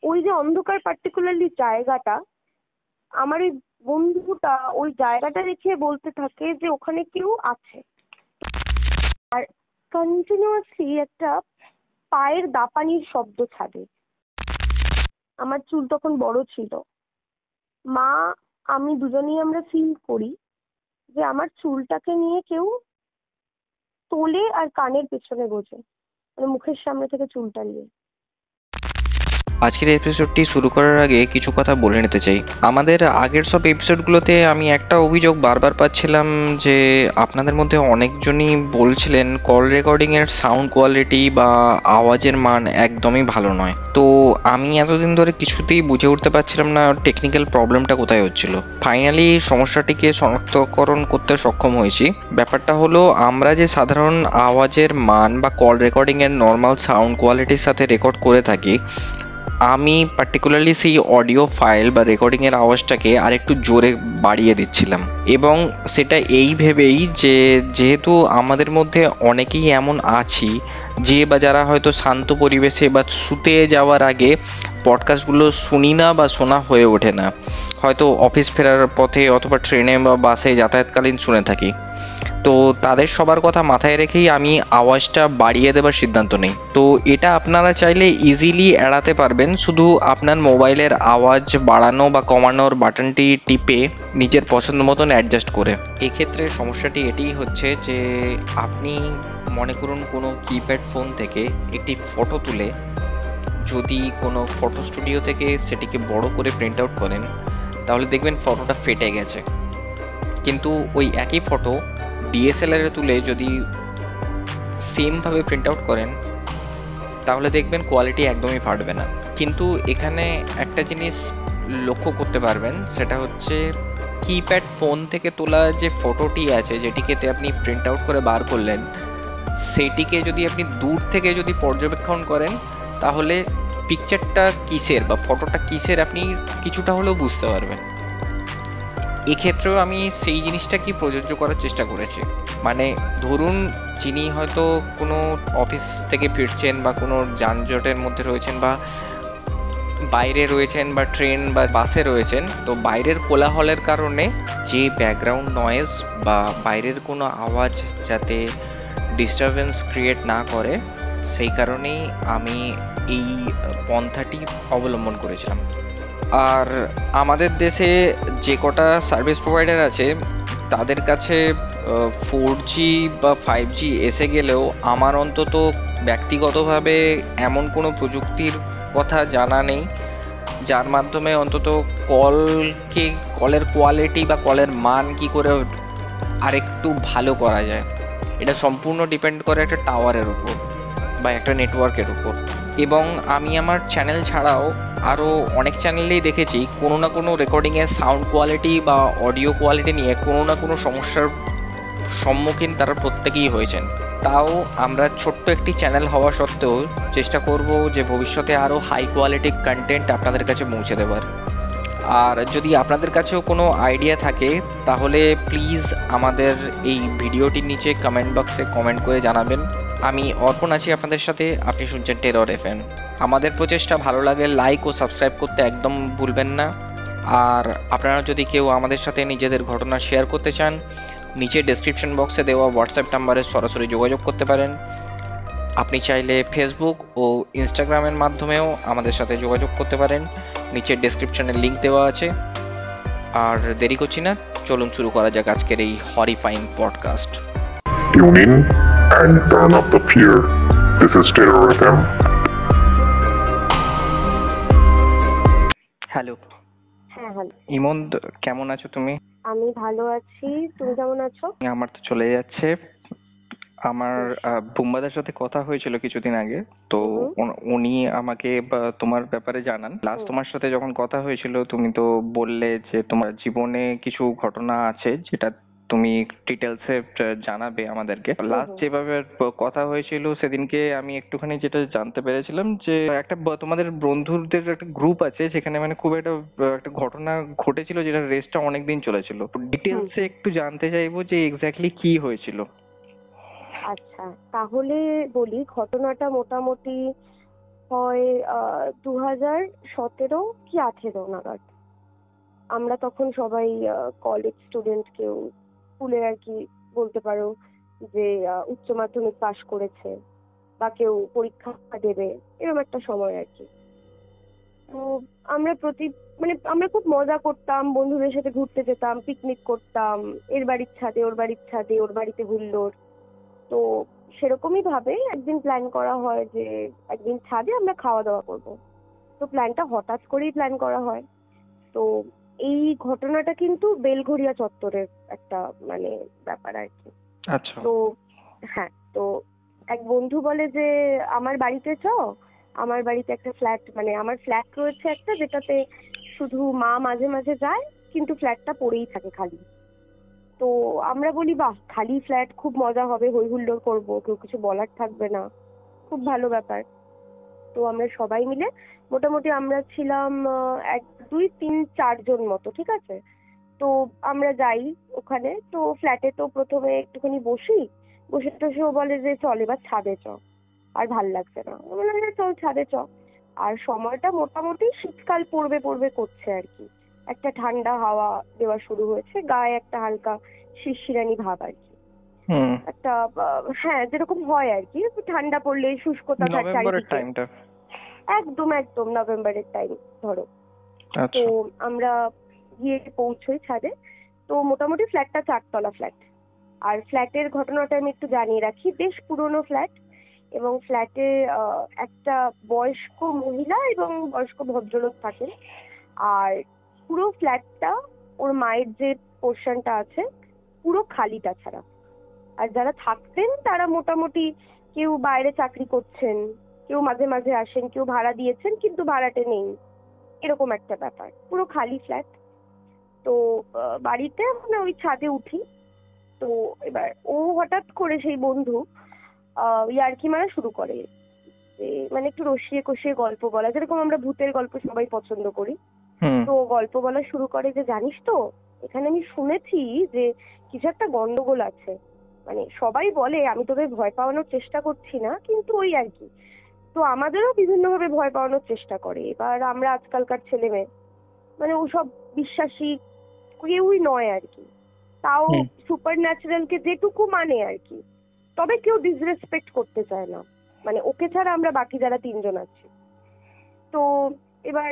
ওই যে অন্ধকার পার্টিকুলারলি জায়গাটা, আমার এই বন্ধুটা ওই জায়গাটা দেখে বলতে থাকে যে ওখানে কেউ আছে। আর কন্টিনিউয়াসলি একটা পায়ের দাপানির শব্দ ছাড়ে। আমার চুল তখন বড় ছিল। মা আমি দুজনেই আমরা ফিল করি যে আমার চুলটাকে নিয়ে কেউ তোলে আর কানের পেছনে গোজে, মানে মুখের সামনে থেকে চুলটা নিয়ে। আজকের এপিসোডটি শুরু করার আগে কিছু কথা বলে নিতে চাই। আমাদের আগের সব এপিসোডগুলোতে আমি একটা অভিযোগ বারবার পাচ্ছিলাম যে আপনাদের মধ্যে অনেকজনই বলছিলেন কল রেকর্ডিংয়ের সাউন্ড কোয়ালিটি বা আওয়াজের মান একদমই ভালো নয়। তো আমি এতদিন ধরে কিছুতেই বুঝে উঠতে পারছিলাম না টেকনিক্যাল প্রবলেমটা কোথায় হচ্ছিল। ফাইনালি সমস্যাটিকে শনাক্তকরণ করতে সক্ষম হয়েছি। ব্যাপারটা হলো, আমরা যে সাধারণ আওয়াজের মান বা কল রেকর্ডিংয়ের নর্মাল সাউন্ড কোয়ালিটির সাথে রেকর্ড করে থাকি, আমি পার্টিকুলারলি সেই অডিও ফাইল বা রেকর্ডিংয়ের আওয়াজটাকে আরেকটু জোরে বাড়িয়ে দিচ্ছিলাম, এবং সেটা এই ভেবেই যে যেহেতু আমাদের মধ্যে অনেকেই এমন আছি যে বা যারা হয়তো শান্ত পরিবেশে বা শুতে যাওয়ার আগে পডকাস্টগুলো শুনি না বা শোনা হয়ে ওঠে না, হয়তো অফিস ফেরার পথে অথবা ট্রেনে বা বাসে যাতায়াতকালীন শুনে থাকি। তো তাদের সবার কথা মাথায় রেখেই আমি আওয়াজটা বাড়িয়ে দেবার সিদ্ধান্ত নিই। তো এটা আপনারা চাইলে ইজিলি এড়াতে পারবেন, শুধু আপনার মোবাইলের আওয়াজ বাড়ানো বা কমানোর বাটনটি টিপে নিজের পছন্দ মতন অ্যাডজাস্ট করে। এক্ষেত্রে সমস্যাটি এটিই হচ্ছে যে আপনি মনে করুন কোনো কিপ্যাড ফোন থেকে একটি ফটো তুলে যদি কোনো ফটো স্টুডিও থেকে সেটিকে বড় করে প্রিন্ট আউট করেন, তাহলে দেখবেন ফটোটা ফেটে গেছে। কিন্তু ওই একই ফটো ডিএসএলআরে তুলে যদি সেমভাবে প্রিন্ট আউট করেন, তাহলে দেখবেন কোয়ালিটি একদমই ফাটবে না। কিন্তু এখানে একটা জিনিস লক্ষ্য করতে পারবেন, সেটা হচ্ছে কিপ্যাড ফোন থেকে তোলা যে ফটোটি আছে, যেটিকে আপনি প্রিন্ট আউট করে বার করলেন, সেটিকে যদি আপনি দূর থেকে যদি পর্যবেক্ষণ করেন, তাহলে পিকচারটা কিসের বা ফটোটা কিসের আপনি কিছুটা হলেও বুঝতে পারবেন। এক্ষেত্রেও আমি সেই জিনিসটাকে প্রযোজ্য করার চেষ্টা করেছি। মানে ধরুন, যিনি হয়তো কোনো অফিস থেকে ফিরছেন বা কোনো যানজটের মধ্যে রয়েছেন বা বাইরে রয়েছেন বা ট্রেন বা বাসে রয়েছেন, তো বাইরের কোলাহলের কারণে যে ব্যাকগ্রাউন্ড নয়েজ বা বাইরের কোনো আওয়াজ যাতে ডিস্টারবেন্স ক্রিয়েট না করে, সেই কারণেই আমি এই পন্থাটি অবলম্বন করেছিলাম। আর আমাদের দেশে যে কটা সার্ভিস প্রোভাইডার আছে, তাদের কাছে 4G বা 5G এসে গেলেও আমার অন্তত ব্যক্তিগতভাবে এমন কোনো প্রযুক্তির কথা জানা নেই যার মাধ্যমে অন্তত কলের কোয়ালিটি বা কলের মান কি করে আরেকটু ভালো করা যায়। এটা সম্পূর্ণ ডিপেন্ড করে একটা টাওয়ারের উপর বা একটা নেটওয়ার্কের উপর। এবং আমি আমার চ্যানেল ছাড়াও আরও অনেক চ্যানেলেই দেখেছি কোনো না কোনো রেকর্ডিংয়ের সাউন্ড কোয়ালিটি বা অডিও কোয়ালিটি নিয়ে কোনো না কোনো সমস্যার সম্মুখীন তারা প্রত্যেকেই হয়েছেন। তাও আমরা ছোট্ট একটি চ্যানেল হওয়া সত্ত্বেও চেষ্টা করব যে ভবিষ্যতে আরও হাই কোয়ালিটি কন্টেন্ট আপনাদের কাছে পৌঁছে দেওয়ার। আর যদি আপনাদের কাছেও কোনো আইডিয়া থাকে, তাহলে প্লিজ আমাদের এই ভিডিওটির নিচে কমেন্ট বক্সে কমেন্ট করে জানাবেন। আমি অর্পণ আছি আপনাদের সাথে, আপনি শুনছেন টেরর এফএম। আমাদের প্রচেষ্টা ভালো লাগে লাইক ও সাবস্ক্রাইব করতে একদম ভুলবেন না। আর আপনারা যদি কেউ আমাদের সাথে নিজেদের ঘটনা শেয়ার করতে চান, নিচে ডেসক্রিপশন বক্সে দেওয়া হোয়াটসঅ্যাপ নাম্বারে সরাসরি যোগাযোগ করতে পারেন। আপনি চাইলে ফেসবুক ও ইনস্টাগ্রামের মাধ্যমেও আমাদের সাথে যোগাযোগ করতে পারেন, নিচের ডেসক্রিপশনে লিংক দেওয়া আছে। আর দেরি করছি না, চলুন শুরু করা যাক আজকের এই horrifying podcast. Tune in and turn up the fear. This is Terror FM. Hello. হ্যাঁ হ্যালো। ইমন, কেমন আছো তুমি? আমি ভালো আছি, তুমি কেমন আছো? আমার তো চলে যাচ্ছে। আমার বুম্বাদার সাথে কথা হয়েছিল কিছুদিন আগে, তো উনি আমাকে তোমার ব্যাপারে জানান। লাস্ট তোমার সাথে যখন কথা হয়েছিল, তুমি তো বললে যে তোমার জীবনে কিছু ঘটনা আছে যেটা তুমি ডিটেলসে জানাবে আমাদেরকে। লাস্ট যেভাবে কথা হয়েছিল সেদিনকে আমি একটুখানি যেটা জানতে পেরেছিলাম যে একটা তোমাদের বন্ধুদের একটা গ্রুপ আছে যেখানে মানে খুব একটা ঘটনা ঘটেছিল যেটা রেসটা অনেকদিন চলেছিল। ডিটেলসে একটু জানতে চাইবো যে এক্স্যাক্টলি কি হয়েছিল। আচ্ছা, তাহলে বলি ঘটনাটা মোটামুটি হয় 2017 কি 18 নাগাদ। আমরা তখন সবাই কলেজ স্টুডেন্ট, কেউ স্কুলে আর কি বলতে পারো যে উচ্চ মাধ্যমিক পাশ করেছে, বা কেউ পরীক্ষা দেবে, এরকম একটা সময় আর কি। তো আমরা আমরা খুব মজা করতাম, বন্ধুদের সাথে ঘুরতে যেতাম, পিকনিক করতাম, এর বাড়ির ছাদে, ওর বাড়ির ছাদে, ওর বাড়িতে হুল্লোড়। তো সেরকমই ভাবে একদিন প্ল্যান করা হয় যে একদিন ছাদে আমরা খাওয়া দাওয়া করব। তো প্ল্যানটা হঠাৎ করেই প্ল্যান করা হয়। তো এই ঘটনাটা কিন্তু বেলঘড়িয়া চত্বরের একটা মানে ব্যাপার আর কি। আচ্ছা। তো হ্যাঁ, তো এক বন্ধু বলে যে আমার বাড়িতে আমার বাড়িতে একটা ফ্ল্যাট, মানে আমার ফ্ল্যাট রয়েছে একটা, যেটাতে শুধু মা মাঝে মাঝে যায়, কিন্তু ফ্ল্যাটটা পড়েই থাকে খালি। তো আমরা বলি বাহ, খালি ফ্ল্যাট, খুব মজা হবে, হই হুল্লোড় করবো, কেউ কিছু বলার থাকবে না, খুব ভালো ব্যাপার। তো আমরা সবাই মিলে, মোটামুটি আমরা ছিলাম 1 2 3 4 জন মতো, ঠিক আছে। তো আমরা যাই ওখানে। তো ফ্ল্যাটে তো প্রথমে একটুখানি বসে টসে ও বলে যে চল এবার ছাদে চ, আর ভাল লাগছে না। আমি বললাম যে চল ছাদে চ। আর সময়টা মোটামুটি শীতকাল পড়বে পড়বে করছে আর কি, একটা ঠান্ডা হাওয়া দেওয়া শুরু হয়েছে, গায়ে একটা হালকা শিরশিরানি ভাব আর কি, হুম। একটা হ্যাঁ যেরকম হয় আর কি, ঠান্ডা পড়লে শুষ্কতা থাকে নভেম্বরের চারিদিকে। টাইমটা। একদম একদম নভেম্বরের টাইম ধরো। তো আচ্ছা। আমরা গিয়ে পৌঁছই ছাদে। তো মোটামুটি ফ্ল্যাটটা 4 তলা ফ্ল্যাট। আর ফ্ল্যাটের ঘটনাটা আমি একটু জানিয়ে রাখি, বেশ পুরনো ফ্ল্যাট, এবং ফ্ল্যাটে একটা বয়স্ক মহিলা এবং বয়স্ক ভদ্রলোক থাকেন। আর পুরো ফ্ল্যাটটা, ওর মায়ের যে পোর্শনটা আছে, পুরো খালি তাছাড়া। আর যারা থাকতেন তারা মোটামুটি কেউ বাইরে চাকরি করছেন, কেউ মাঝে মাঝে আসেন, কেউ ভাড়া দিয়েছেন কিন্তু ভাড়াটে নেই, এরকম একটা ব্যাপার, পুরো খালি ফ্ল্যাট। তো বাড়িতে আমরা ওই ছাদে উঠি। তো এবার ও হঠাৎ করে, সেই বন্ধু, ইয়ার্কি মারা শুরু করে, যে মানে একটু রসিয়ে কষিয়ে গল্প বলা, যেরকম আমরা ভূতের গল্প সবাই পছন্দ করি। হুম। তো গল্প বলা শুরু করে যে জানিস তো, এখানে আমি শুনেছি যে কিছু একটা গন্ডগোল আছে। মানে সবাই বলে, আমি তোদের ভয় পাওয়ানোর চেষ্টা করছি না, কিন্তু ওই আর কি। তো আমাদেরও বিভিন্ন ভাবে ভয় পাওয়ানোর চেষ্টা করে। এবার আমরা আজকালকার ছেলে মেয়ে, মানে ওসব বিশ্বাসী কেউই নয় আর কি। তাও হুম। সুপার ন্যাচারালকে যেটুকু মানে আর কি, তবে কেউ ডিসরেসপেক্ট করতে চায় না, মানে ওকে ছাড়া আমরা বাকি যারা 3 জন আছি। তো এবার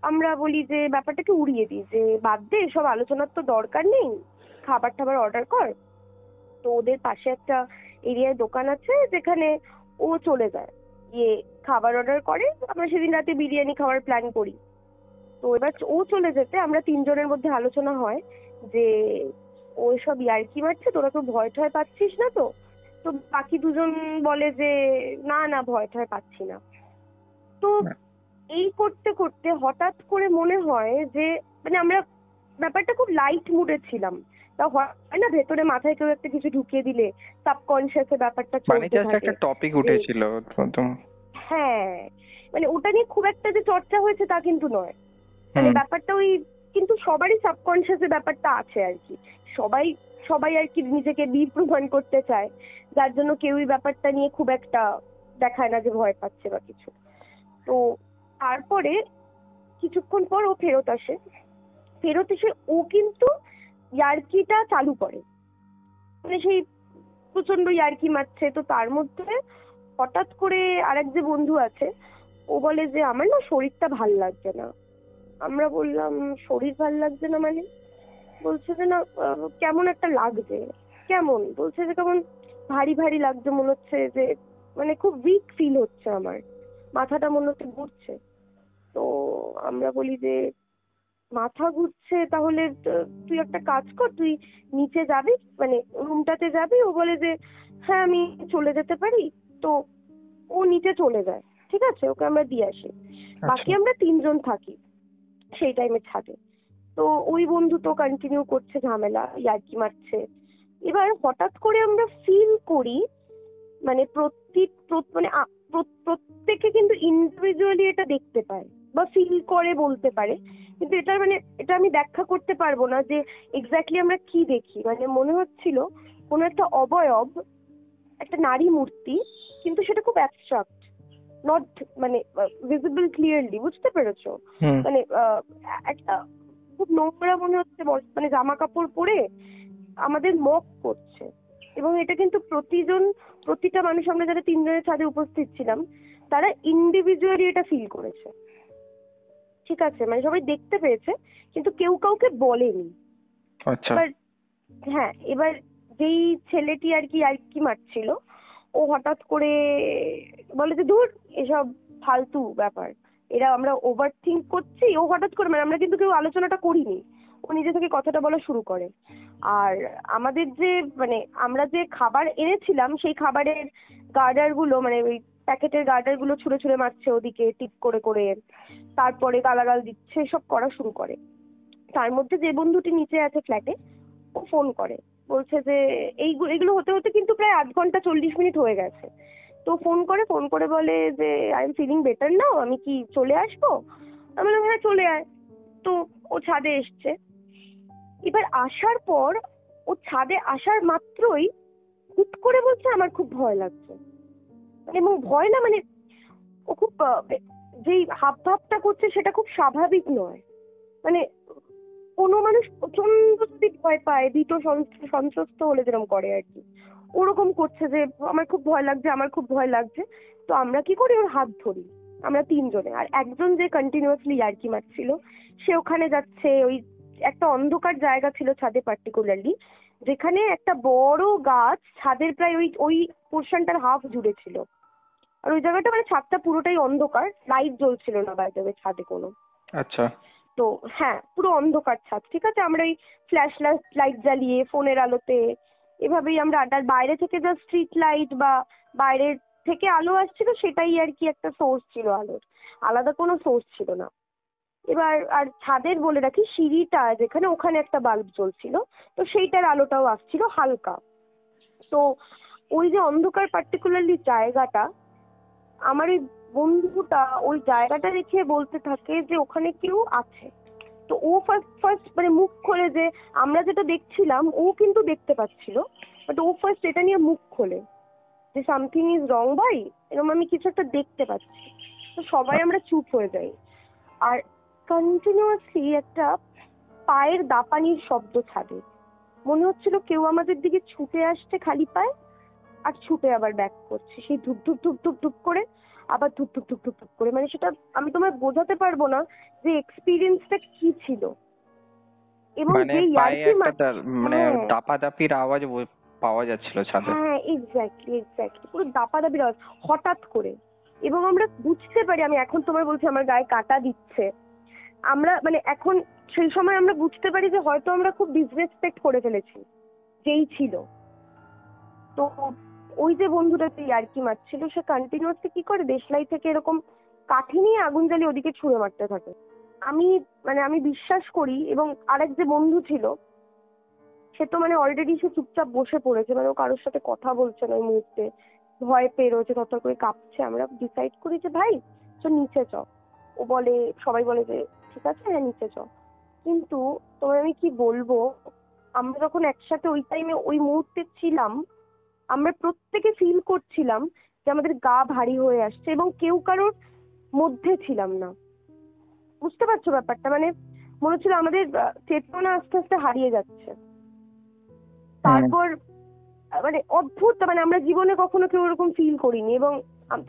আমরা বলি যে ব্যাপারটাকে উড়িয়ে দিই, যে বাদ দে, এসব আলোচনার তো দরকার নেই, খাবার টাবার অর্ডার কর। তো ওদের পাশে একটা এরিয়ায় দোকান আছে যেখানে ও চলে যায়, গিয়ে খাবার অর্ডার করে। আমরা সেদিন রাতে বিরিয়ানি খাওয়ার প্ল্যান করি। তো এবার ও চলে যেতে আমরা 3 জনের মধ্যে আলোচনা হয় যে ও সব ইয়ার্কি মারছে, তোরা তো ভয় টয় পাচ্ছিস না তো? তো বাকি 2 জন বলে যে না না, ভয় টয় পাচ্ছি না। তো এই করতে করতে হঠাৎ করে মনে হয় যে, মানে আমরা ব্যাপারটা খুব লাইট মুডে ছিলাম, তা হয় না ভেতরে মাথায় কেউ একটা কিছু ঢুকিয়ে দিলে সাবকনসিয়াসে ব্যাপারটা মানে চলতে জাস্ট থাকে। একটা টপিক যে উঠেছিল প্রথম। হ্যাঁ, মানে ওটা নিয়ে খুব একটা যে চর্চা হয়েছে তা কিন্তু নয়, মানে হুম। ব্যাপারটা ওই, কিন্তু সবারই সাবকনসিয়াসে ব্যাপারটা আছে আর কি। সবাই সবাই আর কি নিজেকে বীর প্রমাণ করতে চায়, যার জন্য কেউই ব্যাপারটা নিয়ে খুব একটা দেখায় না যে ভয় পাচ্ছে বা কিছু। তো তারপরে কিছুক্ষণ পর ও ফেরত আসে। ফেরত এসে ও কিন্তু ইয়ার্কিটা চালু করে, মানে সেই প্রচন্ড ইয়ার্কি মারছে। তো তার মধ্যে হঠাৎ করে আরেক যে বন্ধু আছে, ও বলে যে আমার না শরীরটা ভাল লাগছে না। আমরা বললাম শরীর ভাল লাগছে না মানে? বলছে যে না, কেমন একটা লাগছে। কেমন? বলছে যে কেমন ভারী ভারী লাগছে, মনে হচ্ছে যে মানে খুব উইক ফিল হচ্ছে আমার, মাথাটা মনে হচ্ছে ঘুরছে। তো আমরা বলি যে মাথা ঘুরছে, তাহলে তুই একটা কাজ কর, তুই নিচে যাবি, মানে রুমটাতে যাবি। ও বলে যে হ্যাঁ আমি চলে যেতে পারি। তো ও নিচে চলে যায়, ঠিক আছে, ওকে আমরা দিয়ে আসি। বাকি আচ্ছা। আমরা 3 জন থাকি সেই টাইমে ছাদে। তো ওই বন্ধু তো কন্টিনিউ করছে ঝামেলা, ইয়ার্কি মারছে। এবার হঠাৎ করে আমরা ফিল করি, মানে প্রত্যেকে কিন্তু ইন্ডিভিজুয়ালি এটা দেখতে পায় বা ফিল করে বলতে পারে, কিন্তু এটা মানে এটা আমি ব্যাখ্যা করতে পারবো না যে এক্স্যাক্টলি আমরা কি দেখি। মানে মনে হচ্ছিল কোন একটা অবয়ব, একটা নারী মূর্তি, কিন্তু সেটা খুব অ্যাবস্ট্রাক্ট, নট মানে ভিজিবল ক্লিয়ারলি, বুঝতে পেরেছো? হুম। মানে একটা খুব নোংরা মনে হচ্ছে, মানে জামা কাপড় পরে আমাদের মক করছে। এবং এটা কিন্তু প্রতিটা মানুষ, আমরা যারা তিনজনের ছাদে উপস্থিত ছিলাম, তারা ইন্ডিভিজুয়ালি এটা ফিল করেছে, ঠিক আছে? মানে সবাই দেখতে পেয়েছে, কিন্তু কেউ কাউকে বলেনি। আচ্ছা। এবার হ্যাঁ, এবার যেই ছেলেটি আর কি মারছিল, ও হঠাৎ করে বলে যে ধুর, এসব ফালতু ব্যাপার, এরা আমরা ওভার থিঙ্ক করছি। ও হঠাৎ করে, মানে আমরা কিন্তু কেউ আলোচনাটা করিনি, ও নিজে থেকে কথাটা বলা শুরু করে। আর আমাদের যে মানে আমরা যে খাবার এনেছিলাম, সেই খাবারের গার্ডার গুলো, মানে ওই প্যাকেটের গার্ডার গুলো ছুঁড়ে ছুঁড়ে মারছে ওদিকে, টিপ করে করে, তারপরে গালাগাল দিচ্ছে, সব করা শুরু করে। তার মধ্যে যে বন্ধুটি নিচে আছে ফ্ল্যাটে, ও ফোন করে, বলছে যে এগুলো হতে হতে কিন্তু প্রায় 8 ঘন্টা 40 মিনিট হয়ে গেছে। তো ফোন করে বলে যে I am feeling better now, আমি কি চলে আসবো? আমি বললাম হ্যাঁ চলে আয়। তো ও ছাদে এসছে। এবার আসার পর, ও ছাদে আসার মাত্রই হুট করে বলছে আমার খুব ভয় লাগছে। এবং ভয় না, মানে ও খুব যেই হাবভাবটা করছে সেটা খুব স্বাভাবিক নয়। মানে কোনো মানুষ প্রচন্ড যদি ভয় পায়, ভীত সন্ত্রস্ত হলে যেরকম করে আর কি, ওরকম করছে যে আমার খুব ভয় লাগছে, আমার খুব ভয় লাগছে। তো আমরা কি করি, ওর হাত ধরি, আমরা তিনজনে। আর একজন যে কন্টিনিউয়াসলি ইয়ার্কি মারছিল, সে ওখানে যাচ্ছে। ওই একটা অন্ধকার জায়গা ছিল ছাদে পার্টিকুলারলি, যেখানে একটা বড় গাছ ছাদের প্রায় ওই ওই পোর্শনটার হাফ জুড়ে ছিল। আর ওই জায়গাটা, মানে ছাদটা পুরোটাই অন্ধকার, লাইট জ্বলছিল না বাইরে ছাদে কোনো। আচ্ছা। তো হ্যাঁ, পুরো অন্ধকার ছাদ, ঠিক আছে? আমরা এই ফ্ল্যাশ লাইট জ্বালিয়ে ফোনের আলোতে এভাবেই আমরা আড্ডা, বাইরে থেকে যা স্ট্রিট লাইট বা বাইরের থেকে আলো আসছিল, সেটাই আর কি একটা সোর্স ছিল আলোর, আলাদা কোনো সোর্স ছিল না। এবার আর ছাদের বলে রাখি, সিঁড়িটা যেখানে, ওখানে একটা বাল্ব জ্বলছিল, তো সেইটার আলোটাও আসছিল হালকা। তো ওই যে অন্ধকার পার্টিকুলারলি জায়গাটা, আমার এই বন্ধুটা ওই জায়গাটা দেখে বলতে থাকে যে ওখানে কেউ আছে। তো ও ফার্স্ট মানে মুখ খোলে যে আমরা যেটা দেখছিলাম ও কিন্তু দেখতে পাচ্ছিল, বাট ও ফার্স্ট এটা নিয়ে মুখ খোলে যে সামথিং ইজ রং ভাই, এরকম আমি কিছু একটা দেখতে পাচ্ছি। তো সবাই আমরা চুপ হয়ে যাই। আর কন্টিনিউয়াসলি একটা পায়ের দাপানির শব্দ ছাদে, মনে হচ্ছিল কেউ আমাদের দিকে ছুটে আসছে খালি পায়ে, আর ছুটে আবার ব্যাক করছে, সেই ধুপ ধুপ ধুপ ধুপ ধুপ করে, আবার ধুপ ধুপ ধুপ ধুপ ধুপ করে। মানে সেটা আমি তোমায় বোঝাতে পারবো না যে এক্সপিরিয়েন্সটা কি ছিল। এবং মানে যে পায়ে ইয়ার্কি একটা মানে হ্যাঁ দাপাদাপির আওয়াজ পাওয়া যাচ্ছিল ছাদে। হ্যাঁ, এক্স্যাক্টলি পুরো দাপাদাপির আওয়াজ হঠাৎ করে। এবং আমরা বুঝতে পারি, আমি এখন তোমায় বলছি আমার গায়ে কাঁটা দিচ্ছে। আমরা মানে এখন, সেই সময় আমরা বুঝতে পারি যে হয়তো আমরা খুব ডিসরেসপেক্ট করে ফেলেছি যেই ছিল। তো ওই যে বন্ধুটা যে ইয়ার্কি মারছিল, সে কন্টিনিউয়াসলি কি করে, দেশলাই থেকে এরকম কাঠি নিয়ে আগুন জ্বালিয়ে ওদিকে ছুঁড়ে মারতে থাকে। আমি বিশ্বাস করি। এবং আরেক যে বন্ধু ছিল, সে তো মানে অলরেডি সে চুপচাপ বসে পড়েছে, মানে ও কারোর সাথে কথা বলছে না ওই মুহূর্তে, ভয় পেয়ে রয়েছে, থরথর করে কাঁপছে। আমরা ডিসাইড করি যে ভাই চল নিচে চ। ও বলে, সবাই বলে যে ঠিক আছে হ্যাঁ নিচে চ। কিন্তু তোমায় আমি কি বলবো, আমরা যখন একসাথে ওই টাইমে ওই মুহূর্তে ছিলাম, আমরা প্রত্যেকে ফিল করছিলাম যে আমাদের গা ভারী হয়ে আসছে, এবং কেউ কারোর মধ্যে ছিলাম না। বুঝতে পারছো ব্যাপারটা? মানে মনে হচ্ছিল আমাদের চেতনা আস্তে আস্তে হারিয়ে যাচ্ছে। তারপর মানে অদ্ভুত, মানে আমরা জীবনে কখনো কেউ এরকম ফিল করিনি। এবং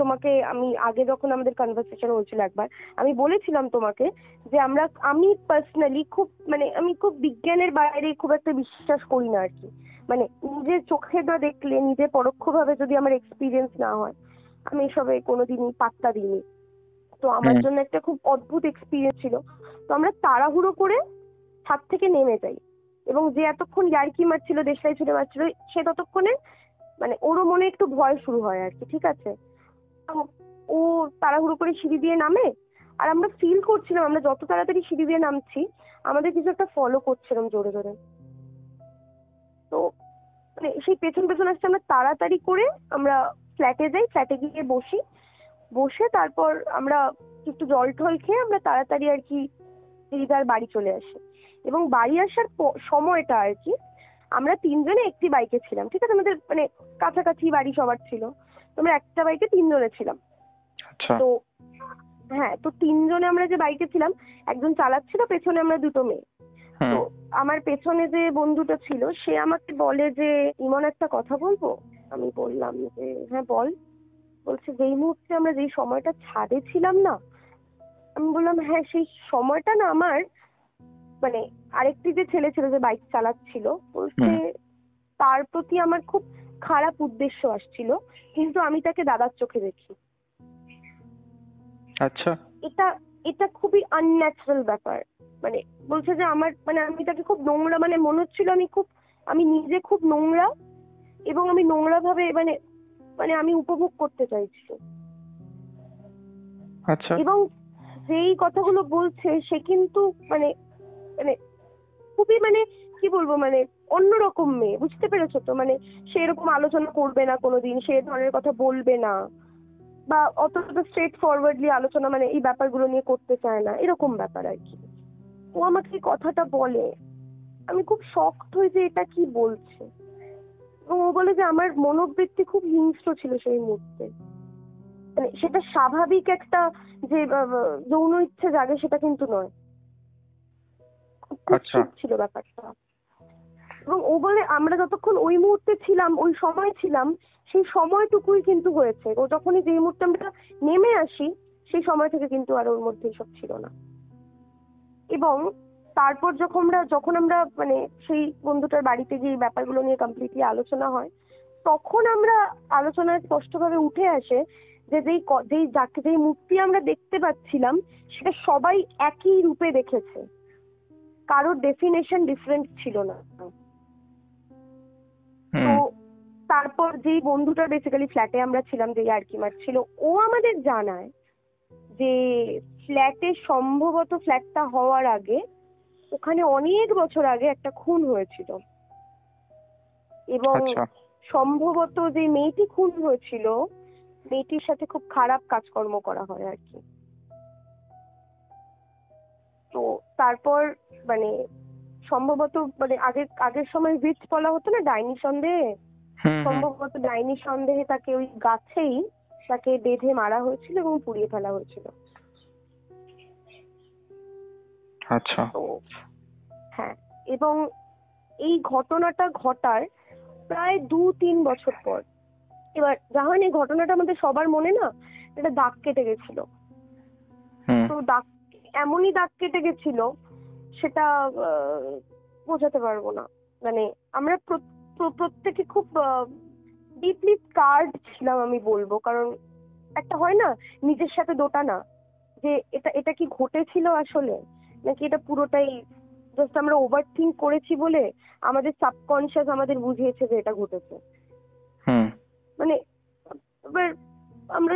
তোমাকে আমি আগে যখন আমাদের কনভারসেশন হয়েছিল একবার, আমি বলেছিলাম তোমাকে যে আমি পার্সোনালি আমি খুব বিজ্ঞানের বাইরে খুব একটা বিশ্বাস করি না আর কি। মানে নিজের চোখে না দেখলে, নিজে পরোক্ষভাবে যদি আমার এক্সপিরিয়েন্স না হয়, আমি এসবে কোনোদিনই পাত্তা দিইনি। তো আমার জন্য একটা খুব অদ্ভুত এক্সপিরিয়েন্স ছিল। তো আমরা তাড়াহুড়ো করে ছাদ থেকে নেমে যাই, এবং যে এতক্ষণ ইয়ার্কি মারছিল, দেশলাই ছুটে মারছিল, সে ততক্ষণে মানে ওরও মনে একটু ভয় শুরু হয় আর কি, ঠিক আছে? তো ও তাড়াহুড়ো করে সিঁড়ি দিয়ে নামে। আর আমরা ফিল করছিলাম, আমরা যত তাড়াতাড়ি সিঁড়ি দিয়ে নামছি, আমাদের কিছু একটা ফলো করছিলাম জোরে জোরে। তো মানে সেই পেছন পেছন আসছে। আমরা তাড়াতাড়ি করে আমরা ফ্ল্যাটে যাই, ফ্ল্যাটে গিয়ে বসে তারপর আমরা একটু জল টল খেয়ে আমরা তাড়াতাড়ি আর কি দিদার বাড়ি চলে আসি। এবং বাড়ি আসার সময়টা আর কি, আমরা তিনজনে একটি বাইকে ছিলাম, ঠিক আছে? আমাদের মানে কাছাকাছি বাড়ি সবার ছিল, তো আমরা একটা বাইকে তিনজনে ছিলাম। আচ্ছা। তো হ্যাঁ, তো তিনজনে আমরা যে বাইকে ছিলাম, একজন চালাচ্ছিল, পেছনে আমরা দুটো মেয়ে। হুম। তো আমার পেছনে যে বন্ধুটা ছিল সে আমাকে বলে যে ইমন একটা কথা বলবো। আমি বললাম যে হ্যাঁ বল। বলছে যেই মুহূর্তে আমরা যেই সময়টা ছাদে ছিলাম না, আমি বললাম হ্যাঁ সেই সময়টা না আমার মানে আরেকটি যে ছেলে ছিল যে বাইক চালাচ্ছিল, বলছে হুম। তার প্রতি আমার খুব খারাপ উদ্দেশ্য আসছিল, কিন্তু আমি তাকে দাদার চোখে দেখি। আচ্ছা। এটা এটা খুবই আনন্যাচারাল ব্যাপার। মানে বলছে যে আমার মানে আমি তাকে খুব নোংরা, মানে মনে হচ্ছিল আমি নিজে খুব নোংরা, এবং আমি নোংরা ভাবে মানে মানে আমি উপভোগ করতে চাইছি। আচ্ছা। এবং যেই কথাগুলো বলছে সে কিন্তু মানে মানে খুবই মানে কি বলবো মানে অন্যরকম মেয়ে, বুঝতে পেরেছো তো? মানে সে এরকম আলোচনা করবে না কোনোদিন, সে এ ধরনের কথা বলবে না, বা অতটা স্ট্রেট ফরওয়ার্ডলি আলোচনা মানে এই ব্যাপারগুলো নিয়ে করতে চায় না, এরকম ব্যাপার আর কি। ও আমাকে এই কথাটা বলে, আমি খুব শকড হই যে এটা কি বলছে। এবং ও বলে যে আমার মনোবৃত্তি খুব হিংস্র ছিল সেই মুহূর্তে। মানে সেটা স্বাভাবিক একটা যে যৌন ইচ্ছে জাগে সেটা কিন্তু নয়, খুব আচ্ছা। কুৎসিত ছিল ব্যাপারটা। এবং ও বলে আমরা যতক্ষণ ওই মুহূর্তে ছিলাম, ওই সময় ছিলাম, সেই সময়টুকুই কিন্তু হয়েছে। ও যখনই যে মুহূর্তে আমরা নেমে আসি সেই সময় থেকে কিন্তু আর ওর মধ্যে এসব ছিল না। এবং তারপর যখন আমরা মানে সেই বন্ধুটার বাড়িতে গিয়ে এই ব্যাপারগুলো নিয়ে কমপ্লিটলি আলোচনা হয়, তখন আমরা আলোচনায় স্পষ্টভাবে উঠে আসে যে যেই মূর্তি আমরা দেখতে পাচ্ছিলাম সেটা সবাই একই রূপে দেখেছে, কারোর ডেফিনেশন ডিফারেন্ট ছিল না। তো হুম। তারপর যেই বন্ধুটা বেসিক্যালি ফ্ল্যাটে আমরা ছিলাম, যে ইয়ার্কি মারছিল, ও আমাদের জানায় যে ফ্ল্যাটটা হওয়ার আগে ওখানে অনেক বছর আগে একটা খুন হয়েছিল, এবং আচ্ছা। সম্ভবত যে মেয়েটি খুন হয়েছিল মেয়েটির সাথে খুব খারাপ কাজকর্ম করা হয় আর কি। তো তারপর মানে সম্ভবত মানে আগের সময় উইচ বলা হতো না, ডাইনি সন্দেহে, হুম। হুম। সম্ভবত ডাইনি সন্দেহে তাকে ওই গাছেই তাকে বেঁধে মারা হয়েছিল এবং পুড়িয়ে ফেলা হয়েছিল। আচ্ছা। তো হ্যাঁ, এবং এই ঘটনাটা ঘটার প্রায় 2-3 বছর পর, এবার যখন এই ঘটনাটা আমাদের সবার মনে না এটা দাগ কেটে গেছিল। হুম। তো এমনই দাগ কেটে গেছিল সেটা আহ, বোঝাতে পারবো না। মানে আমরা প্রত্যেকে খুব ডিপলি স্কার্ড ছিলাম আমি বলবো, কারণ একটা হয় না নিজের সাথে দোটানা, যে এটা এটা কি ঘটেছিল আসলে, নাকি এটা পুরোটাই জাস্ট আমরা ওভার থিঙ্ক করেছি বলে আমাদের সাবকনসিয়াস আমাদের বুঝিয়েছে যে এটা ঘটেছে। হুম। মানে এবার আমরা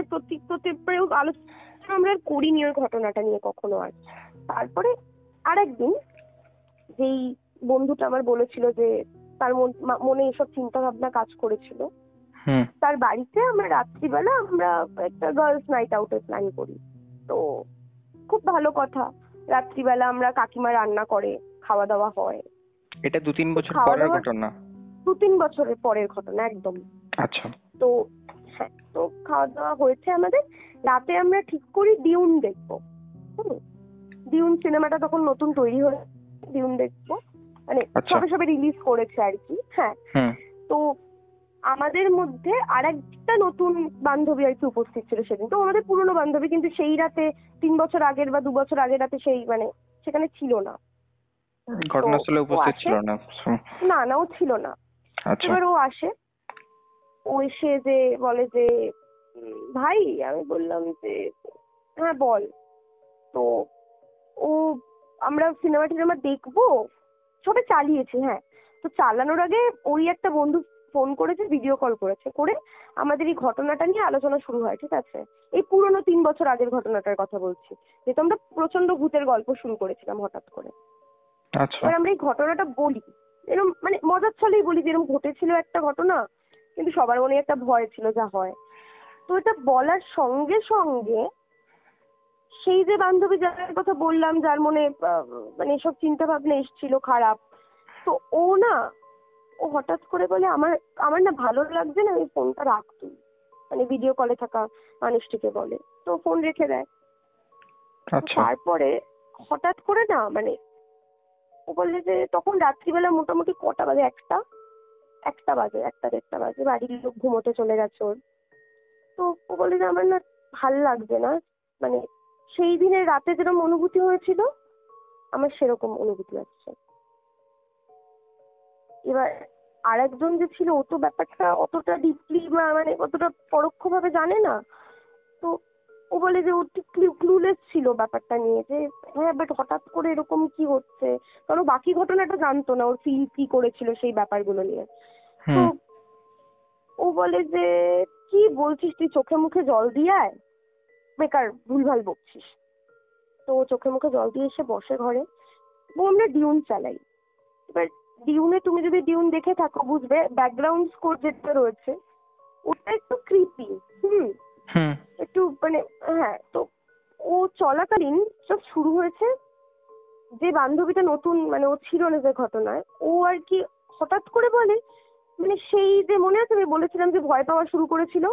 আলোচনা আমরা আর করিনি ওই ঘটনাটা নিয়ে কখনো আর। তারপরে আরেকদিন যেই বন্ধুটা আমার বলেছিল যে তার মনে এসব চিন্তা ভাবনা কাজ করেছিল, হুম। তার বাড়িতে আমরা রাত্রিবেলা আমরা একটা গার্লস নাইট আউটের প্ল্যান করি। তো খুব ভালো কথা, রাত্রিবেলা আমরা কাকিমা রান্না করে খাওয়া দাওয়া হয়। এটা 2-3 তো বছর খাওয়া পরের দাওয়ার ঘটনা? 2-3 বছরের পরের ঘটনা একদম। আচ্ছা। তো হ্যাঁ, তো খাওয়া দাওয়া হয়েছে আমাদের, রাতে আমরা ঠিক করি ডিউন দেখবো। ডিউন সিনেমাটা তখন নতুন তৈরি হয়েছে, ডিউন দেখবো, মানে আচ্ছা। সবে সবে রিলিজ করেছে আর কি। হ্যাঁ, হুম। তো আমাদের মধ্যে আরেকটা নতুন বান্ধবী আর কি উপস্থিত ছিল সেদিন। তো আমাদের পুরনো বান্ধবী, কিন্তু সেই রাতে 3 বছর আগের বা 2 বছর আগের রাতে সেই মানে সেখানে ছিল না। তো ঘটনাস্থলে ও উপস্থিত আসে, ছিল না? হুম। না না ও ছিল না। আচ্ছা। এবার ও আসে, ও এসে যে বলে যে ভাই, আমি বললাম যে হ্যাঁ বল। তো ও আমরা সিনেমা টিনেমা দেখবো, সবে চালিয়েছি। হ্যাঁ, তো চালানোর আগে ওই একটা বন্ধু ফোন করেছে, ভিডিও কল করেছে, করে আমাদের এই ঘটনাটা নিয়ে আলোচনা শুরু হয়। ঠিক আছে, এই পুরনো 3 বছর আগের ঘটনাটার কথা বলছি, যেহেতু আমরা প্রচন্ড ভূতের গল্প শুরু করেছিলাম হঠাৎ করে। আচ্ছা। এবার আমরা এই ঘটনাটা বলি, এরকম মানে মজার ছলেই বলি যে এরকম ঘটেছিল একটা ঘটনা, কিন্তু সবার মনে একটা ভয় ছিল যা হয়। তো এটা বলার সঙ্গে সঙ্গে সেই যে বান্ধবী যার কথা বললাম, যার মনে মানে এসব চিন্তা ভাবনা এসেছিল খারাপ, তো ও না, ও হঠাৎ করে বলে আমার আমার না ভালো লাগছে না, আমি ফোনটা রাখ তুই। মানে ভিডিও কলে থাকা মানুষটিকে বলে। তো ফোন রেখে দেয়। তো আচ্ছা। তারপরে হঠাৎ করে না মানে ও বললে যে তখন রাত্রিবেলা মোটামুটি কটা বাজে, একটা বাজে, 1:30 বাজে, বাড়ির লোক ঘুমোতে চলে গেছে ওর। তো ও বলে যে আমার না ভাল লাগছে না, মানে সেই দিনের রাতে যেরকম অনুভূতি হয়েছিল আমার সেরকম অনুভূতি হচ্ছে। এবার আরেকজন যে ছিল ও তো ব্যাপারটা অতটা ডিপলি মানে অতটা পরোক্ষভাবে জানে না। তো ও বলে যে ও ক্লুলেস ছিল ব্যাপারটা নিয়ে, যে হ্যাঁ বাট হঠাৎ করে এরকম কি হচ্ছে, কারণ ও বাকি ঘটনাটা জানতো না, ওর ফিল কি করেছিল সেই ব্যাপারগুলো নিয়ে। তো হুম। ও বলে যে কি বলছিস তুই, চোখে মুখে জল দিয়ে আয়, বেকার ভুলভাল বকছিস। তো ও চোখে মুখে জল দিয়ে এসে বসে ঘরে, এবং আমরা ডিউন চালাই। এবার ডিউনে তুমি যদি ডিউন দেখে থাকো বুঝবে ব্যাকগ্রাউন্ড স্কোর যেটা রয়েছে ওটা একটু ক্রিপি। হুম, হুম। একটু মানে হ্যাঁ। তো ও চলাকালীন সব শুরু হয়েছে, যে বান্ধবীটা নতুন মানে ও ছিল না যে ঘটনায়, ও আর কি হঠাৎ করে বলে, মানে সেই যে মনে আছে আমি বলেছিলাম যে ভয় পাওয়া শুরু করেছিল,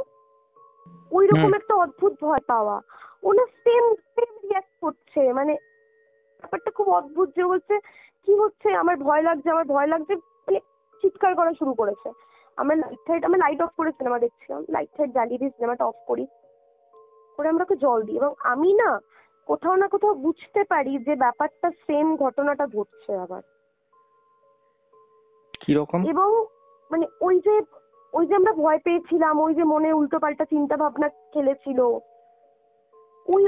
ওই হুম। রকম একটা অদ্ভুত ভয় পাওয়া। ও না সেম সেম রিয়াক্ট করছে, মানে ব্যাপারটা খুব অদ্ভুত, যে বলছে কি হচ্ছে, আমার ভয় লাগছে, আমার ভয় লাগছে, মানে চিৎকার করা শুরু করেছে। আমরা লাইট অফ করে সিনেমা দেখছিলাম, লাইট ফাইট জ্বালিয়ে দিয়ে সিনেমাটা অফ করি, করে আমরা ওকে জল দিই। এবং আমি না কোথাও না কোথাও বুঝতে পারি যে ব্যাপারটা সেম ঘটনাটা ঘটছে আবার। কিরকম? এবং মানে ওই যে আমরা ভয় পেয়েছিলাম, ওই যে মনে উল্টো পাল্টা চিন্তা ভাবনা খেলেছিল,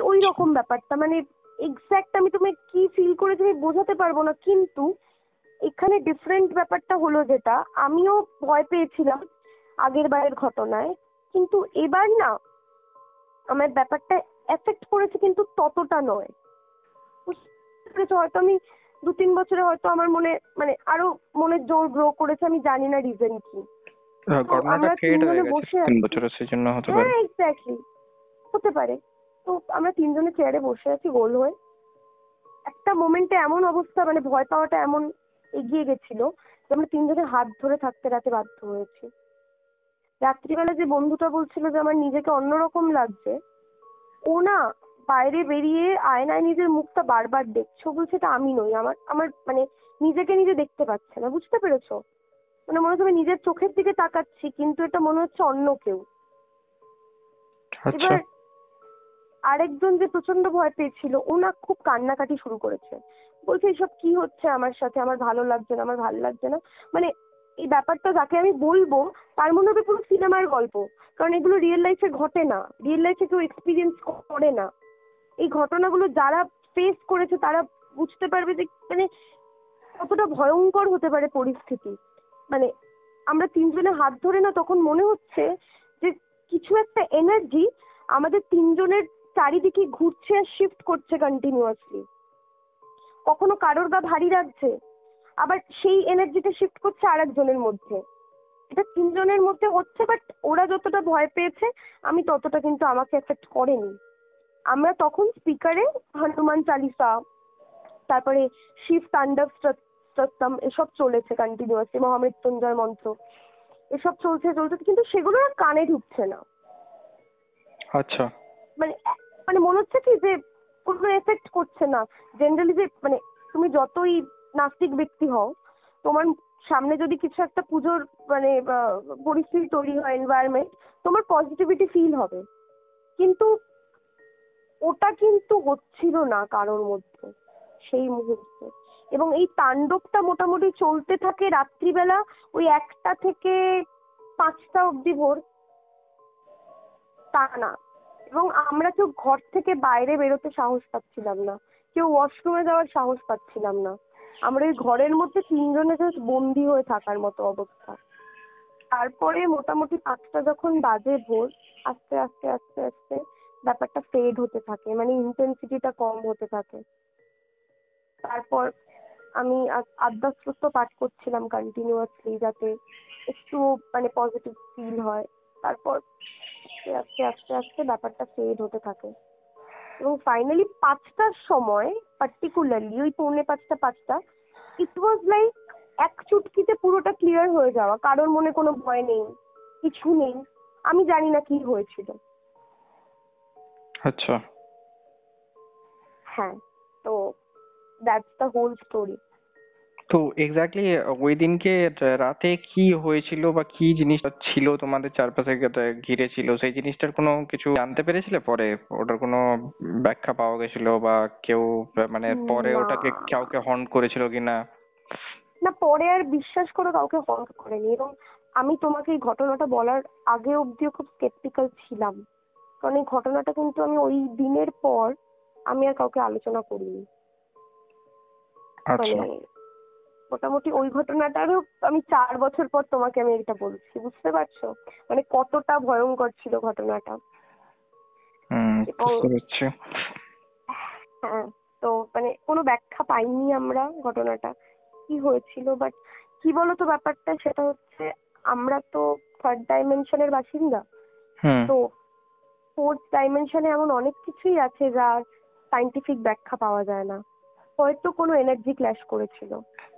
ওই রকম ব্যাপারটা, মানে এক্সাক্ট আমি তোমায় কি ফিল করেছি আমি বোঝাতে পারবো না। কিন্তু এখানে ডিফারেন্ট ব্যাপারটা হলো যেটা, আমিও ভয় পেয়েছিলাম আগের বারের ঘটনায়, কিন্তু এবার না আমার ব্যাপারটা এফেক্ট করেছে কিন্তু ততটা নয়। বুঝতে পেরেছো? হয়তো আমি 2-3 বছরে হয়তো আমার মনে মানে আরো মনের জোর গ্রো করেছে, আমি জানি না রিজন কি। তো ঘটনাটা আমরা ফেড হয়ে তিনজনে গেছে বসে 3 বছরে, আছি। সেজন্য হতে পারে। হ্যাঁ এক্স্যাক্টলি, হতে পারে। তো আমরা তিনজনে চেয়ারে বসে আছি গোল হয়ে। একটা মোমেন্টে এমন অবস্থা, মানে ভয় পাওয়াটা এমন এগিয়ে গেছিল যে আমরা তিনজনে হাত ধরে থাকতে রাতে বাধ্য হয়েছি। রাত্রিবেলা যে বন্ধুটা বলছিল যে আমার নিজেকে অন্যরকম লাগছে, ও না বাইরে বেরিয়ে আয়নায় নিজের মুখটা বারবার দেখছে। ও বলছে এটা আমি নই, আমার আমার মানে নিজেকে নিজে দেখতে পাচ্ছে না। বুঝতে পেরেছো? মানে মনে হচ্ছে আমি নিজের চোখের দিকে তাকাচ্ছি কিন্তু এটা মনে হচ্ছে অন্য কেউ। আচ্ছা। এবার আরেকজন যে প্রচন্ড ভয় পেয়েছিল ও না খুব কান্নাকাটি শুরু করেছে, বলছে এসব কি হচ্ছে আমার সাথে, আমার ভালো লাগছে না, আমার ভালো লাগছে না। মানে এই ব্যাপারটা যাকে আমি বলবো তার মনে হবে পুরো সিনেমার গল্প, কারণ এগুলো রিয়েল লাইফে ঘটে না, রিয়েল লাইফে কেউ এক্সপিরিয়েন্স করে না। এই ঘটনাগুলো যারা ফেস করেছে তারা বুঝতে পারবে যে মানে কতটা ভয়ঙ্কর হতে পারে পরিস্থিতি। মানে আমরা তিনজনে হাত ধরে না তখন মনে হচ্ছে যে কিছু একটা এনার্জি আমাদের তিনজনের চারিদিকে ঘুরছে আর শিফট করছে কন্টিনিউয়াসলি। কখনো কারোর গা ভারী লাগছে, আবার সেই এনার্জিটা শিফট করছে আরেকজনের মধ্যে। এটা তিনজনের মধ্যে হচ্ছে, বাট ওরা যতটা ভয় পেয়েছে আমি ততটা কিন্তু আমাকে এফেক্ট করেনি। আমরা তখন স্পিকারে হনুমান চালিসা, তারপরে শিব তাণ্ডব সত্যম এসব চলেছে কন্টিনিউয়াসলি, মহামৃত্যুঞ্জয় মন্ত্র এসব চলছে চলছে, কিন্তু সেগুলো আর কানে ঢুকছে না। আচ্ছা। মানে মানে মনে হচ্ছে কি যে কোনো এফেক্ট করছে না। জেনারেলি যে মানে তুমি যতই নাস্তিক ব্যক্তি হও, তোমার সামনে যদি কিছু একটা পুজোর মানে পরিস্থিতি তৈরি হয়, এনভায়রনমেন্ট, তোমার পজিটিভিটি ফিল হবে। কিন্তু ওটা কিন্তু হচ্ছিল না কারোর মধ্যে সেই মুহূর্তে। এবং এই তাণ্ডবটা মোটামুটি চলতে থাকে রাত্রিবেলা ওই 1টা থেকে 5টা অব্দি ভোর টানা। এবং আমরা কেউ ঘর থেকে বাইরে বেরোতে সাহস পাচ্ছিলাম না, কেউ ওয়াশরুমে যাওয়ার সাহস পাচ্ছিলাম না। আমরা ওই ঘরের মধ্যে তিনজনে জাস্ট বন্দি হয়ে থাকার মতো অবস্থা। তারপরে মোটামুটি 5টা যখন বাজে ভোর, আস্তে আস্তে আস্তে আস্তে ব্যাপারটা ফেড হতে থাকে, মানে ইন্টেন্সিটিটা কম হতে থাকে। তারপর আমি আদ্যাশ্রুত পাঠ করছিলাম কন্টিনিউয়াসলি যাতে একটু মানে পজিটিভ ফিল হয়। তারপর আস্তে আস্তে আস্তে আস্তে ব্যাপারটা ফেড হতে থাকে এবং ফাইনালি 5টার সময়, পার্টিকুলারলি ওই 4:45-5টা, ইট ওয়াজ লাইক এক চুটকিতে পুরোটা ক্লিয়ার হয়ে যাওয়া, কারোর মনে কোনো ভয় নেই, কিছু নেই। আমি জানি না কি হয়েছিল। আচ্ছা। হ্যাঁ, তো দ্যাটস দ্য হোল স্টোরি। তো এক্স্যাক্টলি ওই দিনকে রাতে কি হয়েছিল বা কি জিনিস ছিল তোমাদের চারপাশে ঘিরে ছিল, সেই জিনিসটার কোনো কিছু জানতে পেরেছিলে পরে? ওটার কোনো ব্যাখ্যা পাওয়া গেছিল বা কেউ মানে পরে না, ওটাকে কাউকে হন্ট করেছিল কিনা? না পরে আর বিশ্বাস করে কাউকে হন্ট করেনি, এবং আমি তোমাকে এই ঘটনাটা বলার আগে অব্দিও খুব স্কেপটিক্যাল ছিলাম, কারণ এই ঘটনাটা কিন্তু আমি ওই দিনের পর আমি আর কাউকে আলোচনা করিনি। মানে আচ্ছা। মোটামুটি ওই ঘটনাটারও আমি 4 বছর পর তোমাকে আমি এটা বলছি, বুঝতে পারছো মানে কতটা ভয়ঙ্কর ছিল ঘটনাটা। এবং বুঝতে পারছি। হ্যাঁ, তো মানে কোনো ব্যাখ্যা পাইনি আমরা ঘটনাটা কি হয়েছিল, বাট কি বলতো ব্যাপারটা সেটা হচ্ছে আমরা তো থার্ড ডাইমেনশনের বাসিন্দা। হুম। তো ফোর্থ ডাইমেনশনে এমন অনেক কিছুই আছে যার সাইন্টিফিক ব্যাখ্যা পাওয়া যায় না। হয়তো কোনো এনার্জি ক্ল্যাশ করেছিল,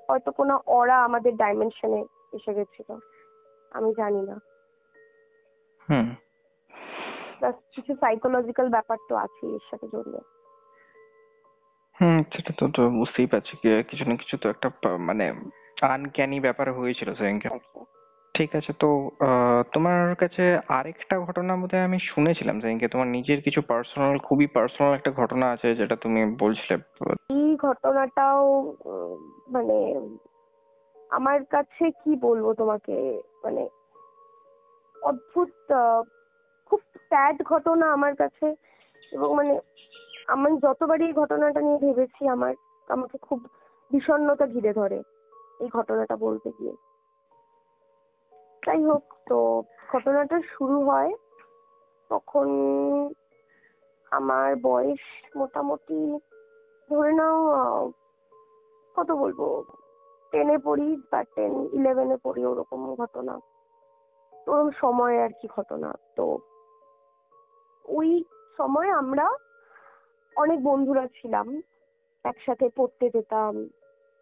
হয়তো কোনো অরা আমাদের ডাইমেনশনে এসে গেছিল, আমি জানি না। হুম। প্লাস কিছু সাইকোলজিক্যাল ব্যাপার তো আছে এর সাথে জড়িয়ে। সেটা তো তো বুঝতেই পারছি, কিছু না কিছু তো একটা মানে আনক্যানি ব্যাপার হয়েছিল সেদিনকে। আচ্ছা, ঠিক আছে, তো তোমার কাছে আরেকটা ঘটনা বোধহয় আমি শুনেছিলাম সেদিনকে, তোমার নিজের কিছু পার্সোনাল, খুবই পার্সোনাল একটা ঘটনা আছে যেটা তুমি বলছিলে। এই ঘটনাটাও উম, মানে আমার কাছে কি বলবো তোমাকে, মানে অদ্ভুত, খুব স্যাড ঘটনা আমার কাছে। এবং মানে আমি যতবারই এই ঘটনাটা নিয়ে ভেবেছি আমাকে খুব বিষণ্ণতা ঘিরে ধরে এই ঘটনাটা বলতে গিয়ে। যাই হোক, তো ঘটনাটা শুরু হয় তখন আমার বয়স মোটামুটি ধরে নাও কত বলবো, 10-এ পড়ি বা 10-11-এ পড়ি, ওরকম ঘটনা, ওরকম সময় আর কি ঘটনা। তো ওই সময় আমরা অনেক বন্ধুরা ছিলাম, একসাথে পড়তে যেতাম,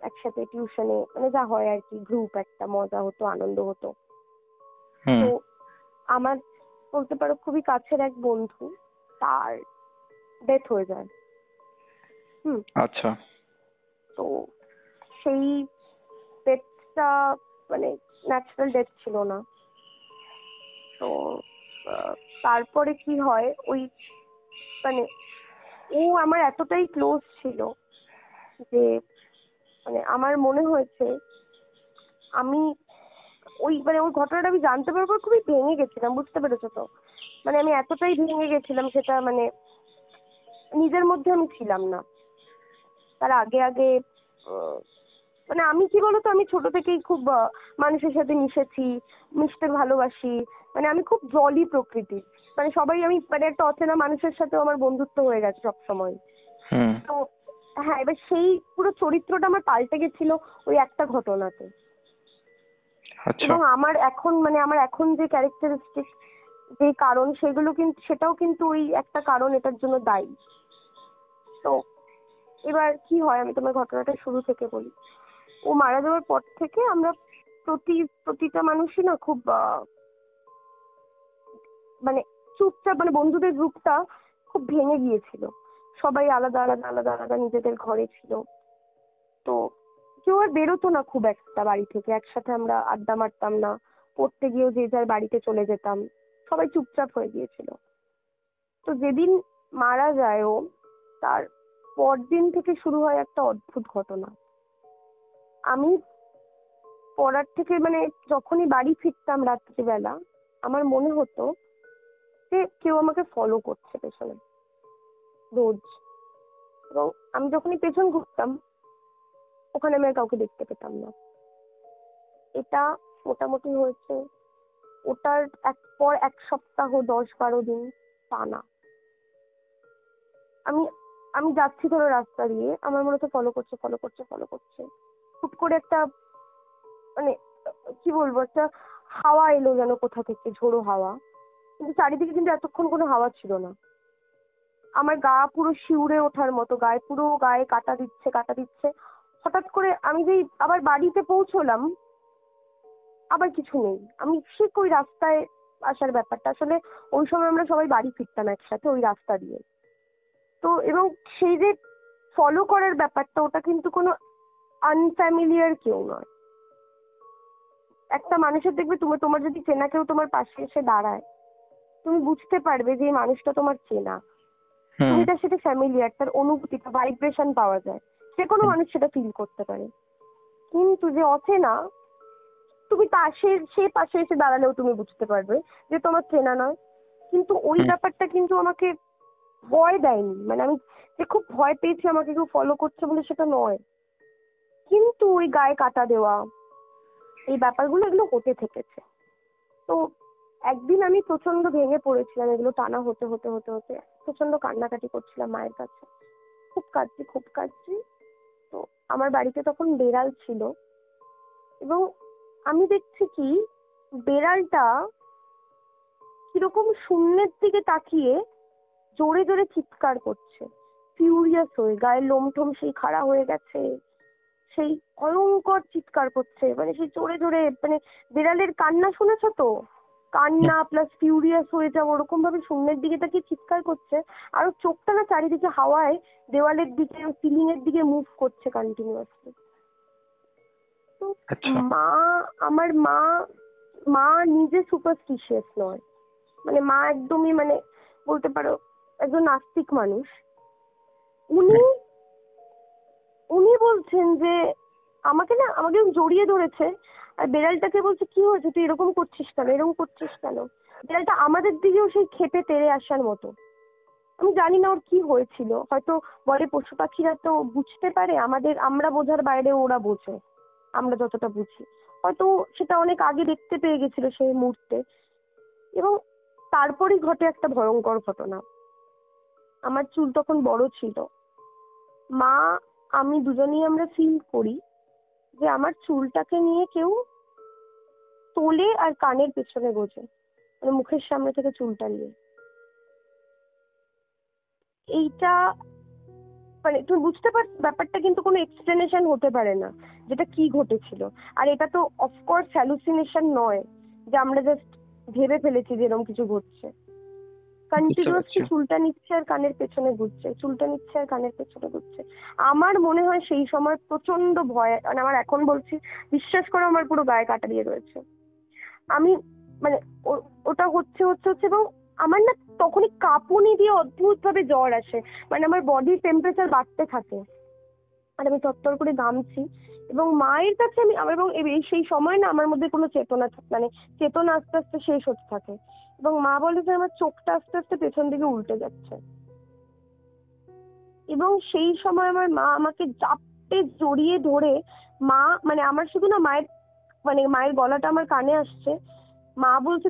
একসাথে টিউশনে, মানে যা হয় আর কি, গ্রুপ একটা, মজা হতো, আনন্দ হতো। হুম। তো আমার বলতে পারো খুবই কাছের এক বন্ধু, তার ডেথ হয়ে যায়। হুম। আচ্ছা। তো সেই ডেথটা মানে ন্যাচারাল ডেথ ছিল না। তো আহ, তারপরে কি হয়, ওই মানে ও আমার এতটাই ক্লোজ ছিল যে মানে আমার মনে হয়েছে আমি ওই ঘটনাটা আমি জানতে পারার পর খুবই ভেঙে গেছিলাম, বুঝতে পেরেছো তো? মানে আমি এতটাই ভেঙে গেছিলাম, সেটা মানে নিজের মধ্যে আমি ছিলাম না। তার আগে আগে আহ, মানে আমি কি বলতো, আমি ছোট থেকেই খুব মানুষের সাথে মিশেছি, মিশতে ভালোবাসি, মানে আমি খুব জলি প্রকৃতির। মানে সবাই, আমি মানে একটা অচেনা মানুষের সাথে আমার বন্ধুত্ব হয়ে গেছে সবসময়। হুম। তো হ্যাঁ, এবার সেই পুরো চরিত্রটা আমার পাল্টে গেছিল ওই একটা ঘটনাতে। আচ্ছা। এবং আমার এখন যে ক্যারেক্টারিস্টিক, যে কারণ, সেটাও কিন্তু ওই একটা কারণ এটার জন্য দায়ী। তো এবার কি হয়, আমি তোমার ঘটনাটা শুরু থেকে বলি। ও মারা যাওয়ার পর থেকে আমরা প্রতিটা মানুষই না খুব মানে চুপচাপ, মানে বন্ধুদের গ্রুপটা খুব ভেঙে গিয়েছিল। সবাই আলাদা আলাদা আলাদা আলাদা নিজেদের ঘরে ছিল। তো কেউ আর বেরোতো না খুব একটা বাড়ি থেকে, একসাথে আমরা আড্ডা মারতাম না, পড়তে গিয়েও যে যার বাড়িতে চলে যেতাম, সবাই চুপচাপ হয়ে গিয়েছিল। তো যেদিন মারা যায় ও, তার পরদিন থেকে শুরু হয় একটা অদ্ভুত ঘটনা। আমি পড়ার থেকে মানে যখনই বাড়ি ফিরতাম রাত্রিবেলা, আমার মনে হতো যে কেউ আমাকে ফলো করছে পেছনে রোজ। এবং আমি যখনই পেছন ঘুরতাম, ওখানে আমি আর কাউকে দেখতে পেতাম না। এটা মোটামুটি হয়েছে, ওটার এক সপ্তাহ 10-12 দিন টানা। আমি আমি যাচ্ছি ধরো রাস্তা দিয়ে, আমার মনে হচ্ছে ফলো করছে ফলো করছে ফলো করছে। হুট করে একটা মানে কি বলবো, একটা হাওয়া এলো যেন কোথা থেকে, ঝোড়ো হাওয়া, কিন্তু চারিদিকে কিন্তু এতক্ষণ কোনো হাওয়া ছিল না। আমার গা পুরো শিউরে ওঠার মতো, গায়ে কাটা দিচ্ছে কাটা দিচ্ছে। হঠাৎ করে আমি যেই আবার বাড়িতে পৌঁছলাম, আবার কিছু নেই। আমি ঠিক ওই রাস্তায় আসার ব্যাপারটা, আসলে ওই সময় আমরা সবাই বাড়ি ফিরতাম একসাথে ওই রাস্তা দিয়ে। তো এবং সেই যে ফলো করার ব্যাপারটা, ওটা কিন্তু কোনো আনফ্যামিলিয়ার কেউ নয়। একটা মানুষের দেখবে তোমার যদি চেনা কেউ তোমার পাশে এসে দাঁড়ায়, তুমি বুঝতে পারবে যে এই মানুষটা তোমার চেনা, তুমি তার সাথে ফ্যামিলিয়ার, তার অনুভূতিটা, ভাইব্রেশন পাওয়া যায়, যে কোনো মানুষ সেটা ফিল করতে পারে। কিন্তু যে অচেনা, তুমি সে পাশে এসে দাঁড়ালেও তুমি বুঝতে পারবে যে তোমার চেনা নয়। কিন্তু ওই ব্যাপারটা কিন্তু আমাকে ভয় দেয়নি, মানে আমি যে খুব ভয় পেয়েছি আমাকে কেউ ফলো করছে বলে সেটা নয়, কিন্তু ওই গায়ে কাটা দেওয়া, এই ব্যাপারগুলো এগুলো হতে থেকেছে। তো একদিন আমি প্রচন্ড ভেঙে পড়েছিলাম, এগুলো টানা হতে হতে হতে হতে প্রচন্ড কান্নাকাটি করছিলাম মায়ের কাছে, খুব কাঁদছি। তো আমার বাড়িতে তখন বেড়াল ছিল, এবং আমি দেখছি কি বেড়ালটা কিরকম শূন্যের দিকে তাকিয়ে জোরে জোরে চিৎকার করছে, ফিউরিয়াস হয়ে, গায়ের লোম টোম সেই খাড়া হয়ে গেছে, সেই ভয়ঙ্কর চিৎকার করছে, মানে সেই জোরে জোরে, মানে বিড়ালের কান্না শুনেছো তো, কান্না প্লাস ফিউরিয়াস হয়ে যাওয়া, ওরকম ভাবে শূন্যের দিকে তাকিয়ে চিৎকার করছে, আর চোখটা না চারিদিকে হাওয়ায় দেওয়ালের দিকে, সিলিং এর দিকে মুভ করছে কন্টিনিউয়াসলি। তো আমার মা নিজে সুপারস্টিশিয়াস নয়, মানে মা একদমই, মানে বলতে পারো একজন নাস্তিক মানুষ। উনি বলছেন যে আমাকে জড়িয়ে ধরেছে, আর বেড়ালটাকে বলছে কি হয়েছে, তুই এরকম করছিস কেন। বেড়ালটা আমাদের দিকেও সেই খেপে তেড়ে আসার মতো। আমি জানি না ওর কি হয়েছিল, হয়তো বলে পশু পাখিরা তো বুঝতে পারে, আমরা বোঝার বাইরে ওরা বোঝে, আমরা যতটা বুঝি, হয়তো সেটা অনেক আগে দেখতে পেয়ে গেছিল সেই মুহূর্তে। এবং তারপরই ঘটে একটা ভয়ঙ্কর ঘটনা। আমার চুল তখন বড় ছিল, মা আমি দুজনেই আমরা ফিল করি যে আমার চুলটাকে নিয়ে কেউ তোলে আর কানের পেছনে গোজে, মানে মুখের সামনে থেকে চুলটা নিয়ে। এইটা মানে তুমি বুঝতে পারছো ব্যাপারটা, কিন্তু কোনো এক্সপ্লেনেশন হতে পারে না যেটা কি ঘটেছিল। আর এটা তো অফকোর্স হ্যালুসিনেশন নয় যে আমরা জাস্ট ভেবে ফেলেছি যে এরকম কিছু ঘটছে। কন্টিনিউয়াসলি চুলটা নিচ্ছে আর কানের পেছনে ঘুরছে, আমার মনে হয় সেই সময় প্রচন্ড ভয়, মানে আমার এখন বলছি বিশ্বাস করো আমার পুরো গায়ে কাটা দিয়ে রয়েছে। আমি মানে ওটা হচ্ছে এবং আমার না তখনই কাঁপুনি দিয়ে অদ্ভুত ভাবে জ্বর আসে, মানে আমার বডির টেম্পারেচার বাড়তে থাকে, আর আমি তত্তর করে ঘামছি। এবং মায়ের কাছে এবং সেই সময় না আমার মধ্যে কোনো চেতনা আস্তে আস্তে শেষ হতে থাকে, এবং মা বলে যে আমার চোখটা আস্তে আস্তে পেছন দিকে উল্টে যাচ্ছে। এবং সেই সময় আমার মা আমাকে জাপটে জড়িয়ে ধরে, মা মানে আমার শুধু না মায়ের গলাটা আমার কানে আসছে, মা বলছে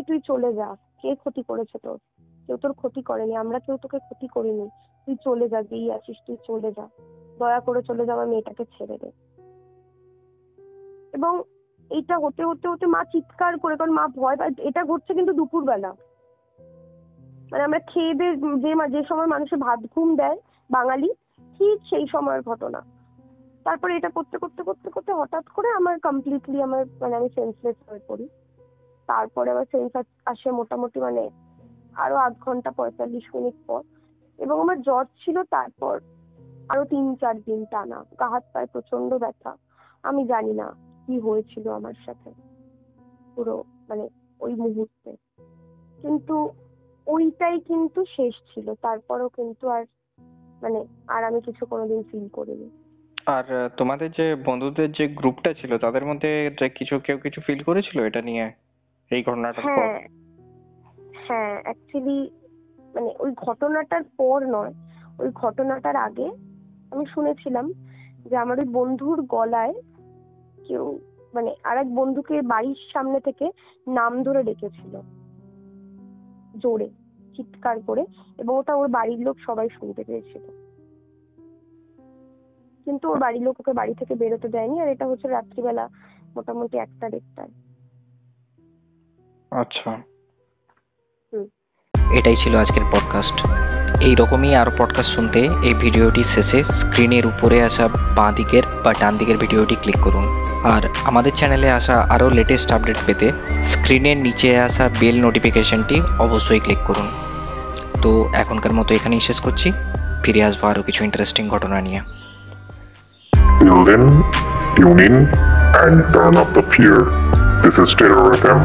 তুই চলে যা, কে ক্ষতি করেছে তোর, কেউ তোর ক্ষতি করেনি, আমরা কেউ তোকে ক্ষতি করিনি, তুই চলে যা, যেই আছিস তুই চলে যা, দয়া করে চলে যাওয়া, মেয়েটাকে ছেড়ে দে। এবং এইটা হতে হতে হতে মা চিৎকার করে, কারণ মা ভয় পায়, এটা ঘটছে কিন্তু দুপুরবেলা, মানে আমরা খেয়ে দিয়ে যে সময় মানুষের ভাত ঘুম দেয় বাঙালি, ঠিক সেই সময়ের ঘটনা। তারপরে এটা করতে করতে করতে করতে হঠাৎ করে আমার কমপ্লিটলি আমি সেন্সলেস হয়ে পড়ি। তারপরে আমার সেন্স আসে মোটামুটি মানে আরো 8 ঘন্টা 45 মিনিট পর, এবং আমার জ্বর ছিল তারপর আরো 3-4 দিন টানা, গা হাত পায়ে প্রচন্ড ব্যথা। আমি জানি না কি হয়েছিল আমার সাথে পুরো মানে ওই মুহূর্তে, কিন্তু ওইটাই কিন্তু শেষ ছিল। তারপরও কিন্তু আর আমি কিছু কোনোদিন ফিল করিনি। আর তোমাদের যে বন্ধুদের যে গ্রুপটা ছিল তাদের মধ্যে কেউ কিছু ফিল করেছিল এটা নিয়ে, এই ঘটনাটার পর? হ্যাঁ অ্যাকচুয়ালি মানে ওই ঘটনাটার পর নয়, ওই ঘটনাটার আগে আমি শুনেছিলাম যে আমার ওই বন্ধুর গলায় কেউ মানে আরেক বন্ধুকে বাড়ির সামনে থেকে নাম ধরে ডেকেছিল জোরে চিৎকার করে, এবং ওটা ওর বাড়ির লোক সবাই শুনতে পেয়েছিল, কিন্তু ওর বাড়ির লোক ওকে বাড়ি থেকে বেরোতে দেয়নি। আর এটা হচ্ছে রাত্রিবেলা মোটামুটি 1টা-1:30টায়। আচ্ছা, এটাই ছিল আজকের পডকাস্ট। এই রকমই আরো পডকাস্ট শুনতে এই ভিডিওটির শেষে স্ক্রিনের উপরে আসা বাঁ দিকের বা ডান দিকের ভিডিওটি ক্লিক করুন। আর আমাদের চ্যানেলে আসা আরো লেটেস্ট আপডেট পেতে স্ক্রিনের নিচে আসা বেল নোটিফিকেশনটি অবশ্যই ক্লিক করুন। তো এখনকার মতো এখানেই শেষ করছি। ফিরে আসবো আরও কিছু ইন্টারেস্টিং ঘটনা নিয়ে। Till then, tune in and turn up the fear. This is Terror FM.